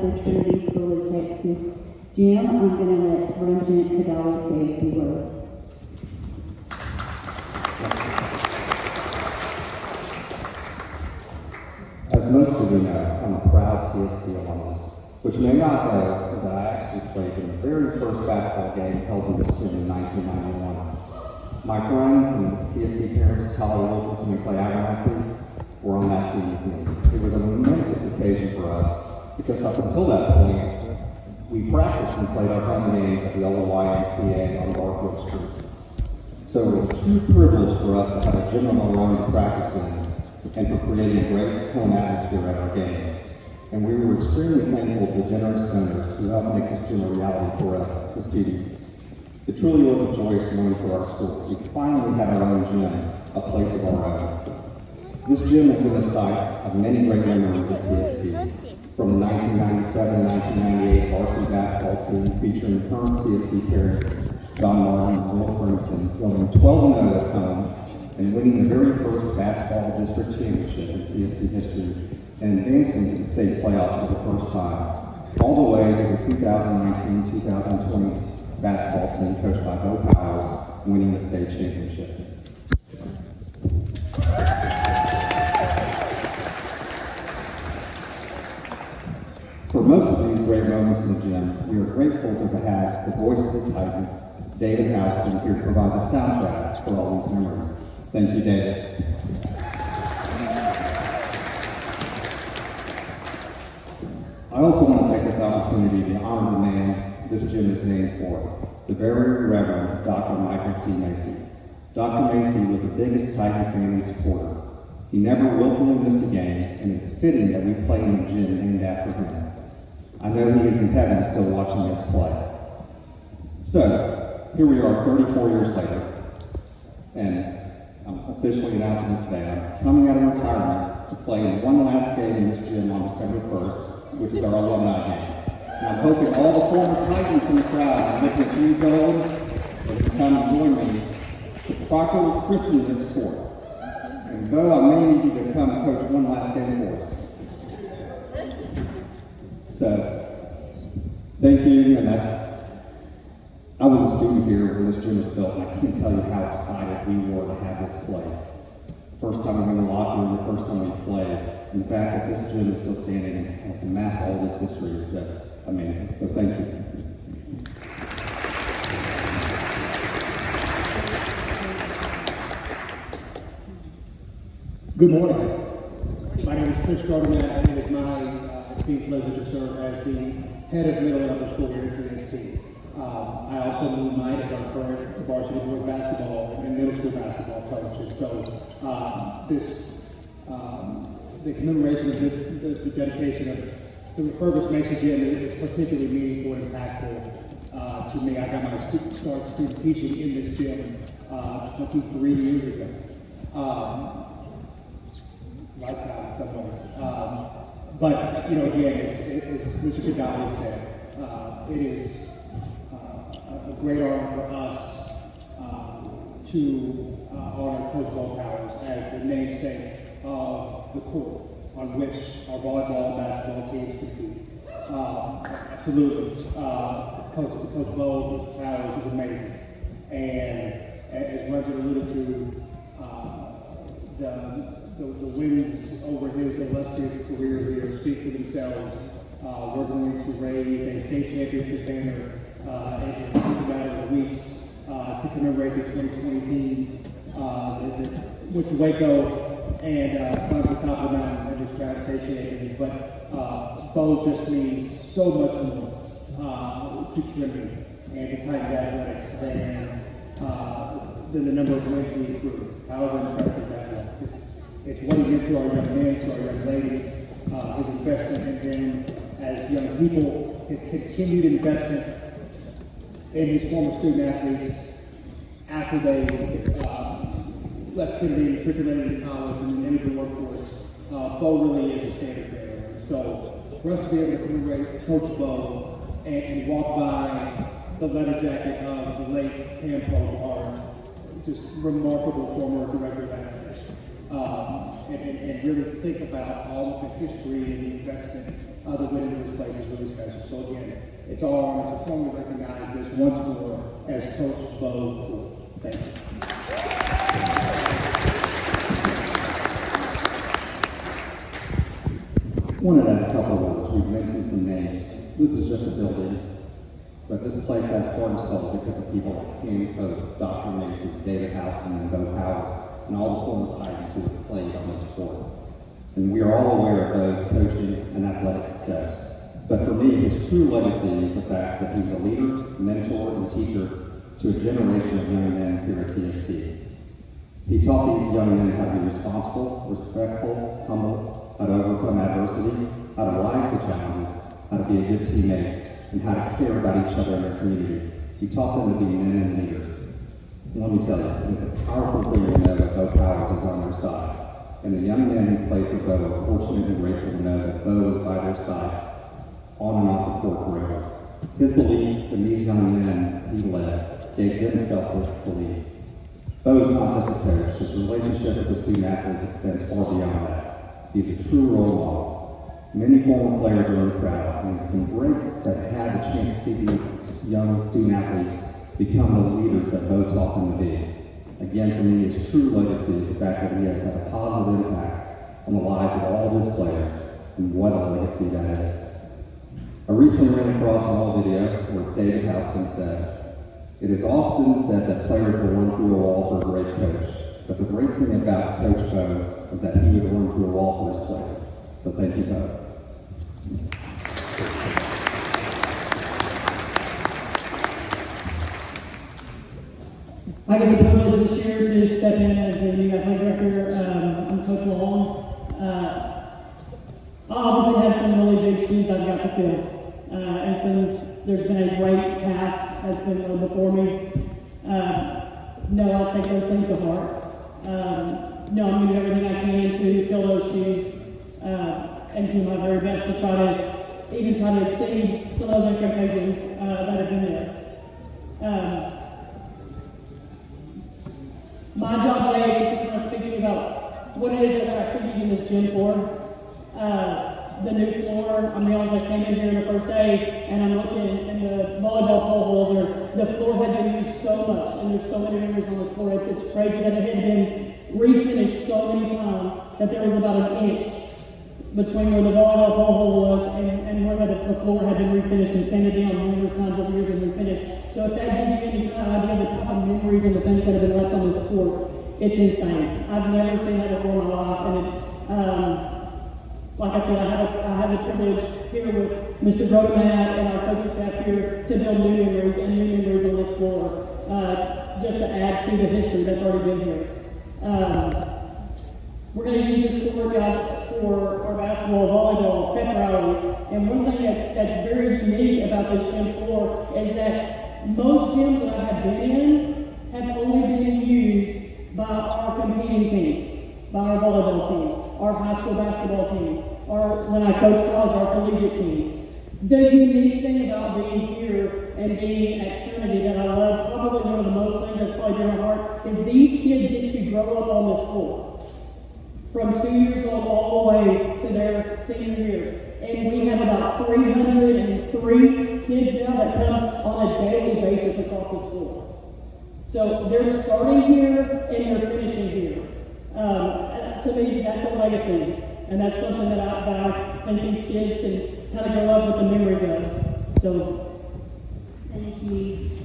of Trinity School of Texas. Jim, I'm going to let Regent Kadali say a few words. As most of you know, I'm a proud TST alumnus. What you may not know is that I actually played in the very first basketball game held in this gym in 1991. My friends and TST parents, Tyler Wilkinson and Clay Abernathy, were on that team with me. It was a momentous occasion for us because up until that point, we practiced and played our home games at the YMCA on Garfield Street. So it was a true privilege for us to have a gym of our own to practice in and for creating a great home atmosphere at our games. And we were extremely thankful to the generous donors who helped make this gym a reality for us, the students. It truly was a joyous moment for our school. We finally had our own gym, a place of our own. This gym has been the site of many great memories at TST, from the 1997-1998 varsity basketball team featuring current TST parents John Martin and Will Farrington, going 12-0 at home and winning the very first basketball district championship in TST history and advancing to the state playoffs for the first time, all the way to the 2019-2020 basketball team coached by Bo Howell, winning the state championship. For most of these great moments in the gym, we are grateful to have the voices of Titans, David Houston, here to provide the soundtrack for all these memories. Thank you, David. I also want to take this opportunity to honor the man this gym is named for, the very Reverend Dr. Michael C. Macey. Dr. Macey was the biggest Titan fan and supporter. He never willfully missed a game, and it's fitting that we play in the gym named after him. I know he is in heaven still watching us play. So, here we are 34 years later, and I'm officially announcing this today. I'm coming out of retirement to play in one last game in this gym on December 1st, which is our alumni game. And I'm hoping all the former Titans in the crowd are looking at you so they can come and join me to properly christen this court. And Bo, I may need you to come and coach one last game for us. So, thank you, and I was a student here when this gym was built, and I can't tell you how excited we were to have this place. First time we were in the locker room, the first time we played, and the fact that this gym is still standing and has amassed all this history is just amazing. So thank you. Good morning. My name is Chris Garnett, and it is my esteemed pleasure to serve as the head of middle and upper school here at TST. I also moonlight as our current varsity boys basketball and middle school basketball coach. And so the commemoration of the dedication of the refurbished Macey Gym is particularly meaningful and impactful to me. I got my student teaching in this gym 23 years ago. Lifetime in some ways. But, you know, again, as Mr. Kadali said, it is a great honor for us to honor Coach Bo Powers as the namesake of the court on which our volleyball and basketball teams compete. Absolutely. Coach Bo Powers is amazing. And as Roger alluded to, the wins over his illustrious career here speak for themselves. We're going to raise a state championship banner in just a matter of weeks to commemorate the 2020 team that went to Waco and climbed to the top of the mountain and just crowned state champions. But Bo just means so much more to Trinity and to Titan Athletics than the number of wins he accrued, however impressive that was. It's what he did to our young men, to our young ladies, his investment in them as young people, his continued investment in his former student athletes after they left Trinity and matriculated into college and entered the workforce. Bo really is a standard bearer. So for us to be able to commemorate Coach Bo and walk by the letter jacket of the late Pam Pope, just remarkable former director of athletics. And really think about all of the history and the investment that went into this place is really It's our honor to formally recognize this once more as Coach Bo Poole. Thank you. Wanted to add a couple of words. We've mentioned some names. This is just a building, but this place has heart and soul because of people like Kenneth Hall, Dr. Macey, David Houston, and Bo Howell, and all the former Titans who have played on this court. And we are all aware of those coaching and athletic success. But for me, his true legacy is the fact that he's a leader, mentor, and teacher to a generation of young men here at TST. He taught these young men how to be responsible, respectful, humble, how to overcome adversity, how to rise to challenges, how to be a good teammate, and how to care about each other in their community. He taught them to be men and leaders. And let me tell you, it's a powerful thing to know that Bo Powers is on their side. And the young men who played for Bo are fortunate and grateful to know that Bo is by their side, on and off the court forever. His belief in these young men he led gave them self-belief. Bo is not just a coach. His relationship with the student athletes extends far beyond that. He's a true role model. Many former players are in the crowd, and it's been great to have the chance to see these young student athletes become the leaders that Bo taught them to be. Again, for me, his true legacy is the fact that he has had a positive impact on the lives of all of his players, and what a legacy that is. I recently ran across an old video where David Houston said, "It is often said that players will run through a wall for a great coach, but the great thing about Coach Bo is that he would run through a wall for his players." So thank you, Bo. I get the privilege this year to step in as the new athletic director. I'm Coach Long. I obviously have some really big shoes I've got to fill. There's been a great path that's been laid before me. No, I'll take those things to heart. No, I'm going to do everything I can to fill those shoes and do my very best to try to exceed some of those expectations that have been there. My job today is just to kind of speak to you about what it is that we're actually using this gym for. The new floor, I I came in here the first day and I'm looking and the volleyball pole holes the floor had been used so much and there's so many memories on this floor. It's crazy that it had been refinished so many times that there was about an inch between where the volleyball pole hole was and where the floor had been refinished and sanded down numerous times over years and refinished. So if that gives you any kind of idea of the type of memories and the things that have been left on this floor, it's insane. I've never seen that before in my life, and like I said, I have the privilege here with Mr. Brogan and our coaching staff here to build new memories and new memories on this floor, just to add to the history that's already been here. We're going to use this court, guys, for our basketball, volleyball, pep rallies, and one thing that's very unique about this gym floor is that most gyms that I have been in have only been used by our competing teams, by our volleyball teams, our high school basketball teams, or when I coach college, our collegiate teams. The unique thing about being here and being at Trinity that I love, probably one of the most things that's probably in my heart, is these kids get to grow up on this floor. From 2 years old all the way to their senior year. And we have about 303 kids now that come on a daily basis across this floor. So they're starting here and they're finishing here. To me, that's a legacy. And that's something that I think these kids can kind of grow up with the memories of. So, thank you.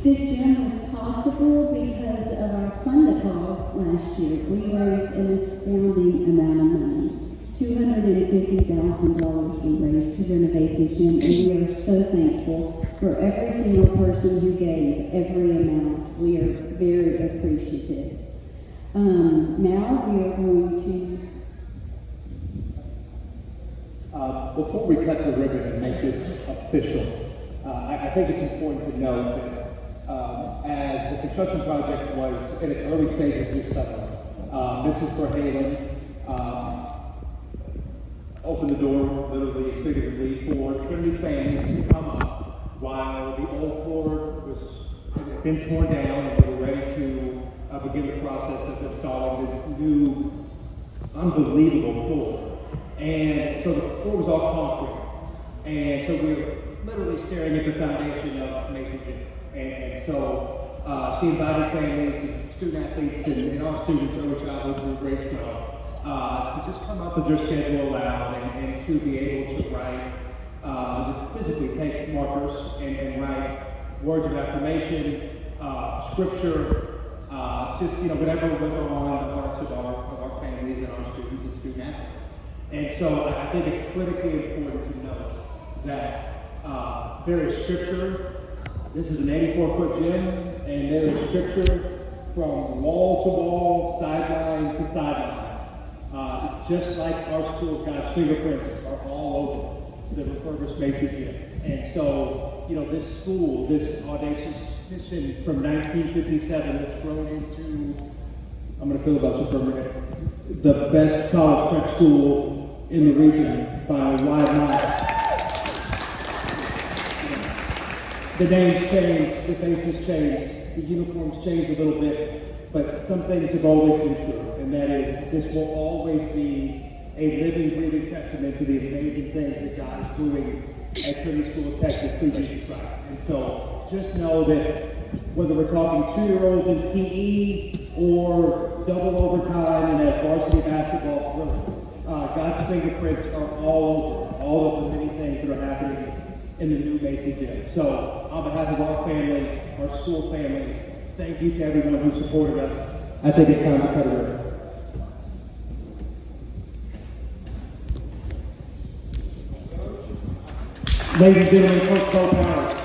This gym was possible because of our fund cause last year. We raised an astounding amount of money. $250,000 we raised to renovate this gym, and we are so thankful for every single person who gave every amount. We are very appreciative. Now we are going to before we cut the ribbon and make this official, I think it's important to note that as the construction project was in its early stages this summer, Mrs. Verhalen opened the door, literally and figuratively, for Trinity families to come up while the old floor had been torn down and they were ready to begin the process of installing this new, unbelievable floor. And so the floor was all concrete. And so we were literally staring at the foundation of Macey Gym. And so she invited families, and student athletes, and all students early childhood through grade 12 to just come up as their schedule allowed and to be able to write, physically take markers and write words of affirmation, scripture, just whatever was on the hearts of our families and our students and student athletes. And so I think it's critically important to know that there is scripture. This is an 84-foot gym, and there is scripture from wall to wall, sideline to sideline. Just like our school, God's fingerprints are all over the refurbished Macey Gym. And so, this school, this audacious mission from 1957 that's grown into, I'm going to filibuster for a minute, the best college prep school in the region by a wide mile. The names changed, the faces changed, the uniforms changed a little bit, but some things have always been true, and that is this will always be a living, breathing testament to the amazing things that God is doing at Trinity School of Texas through Jesus Christ. And so just know that whether we're talking 2-year-olds in PE or double overtime in a varsity basketball thriller, God's fingerprints are all over all of the many things that are happening in the new Macey Gym. So on behalf of our family, our school family, thank you to everyone who supported us. I think it's time to cut it over. Ladies and gentlemen, Coach Cole Power.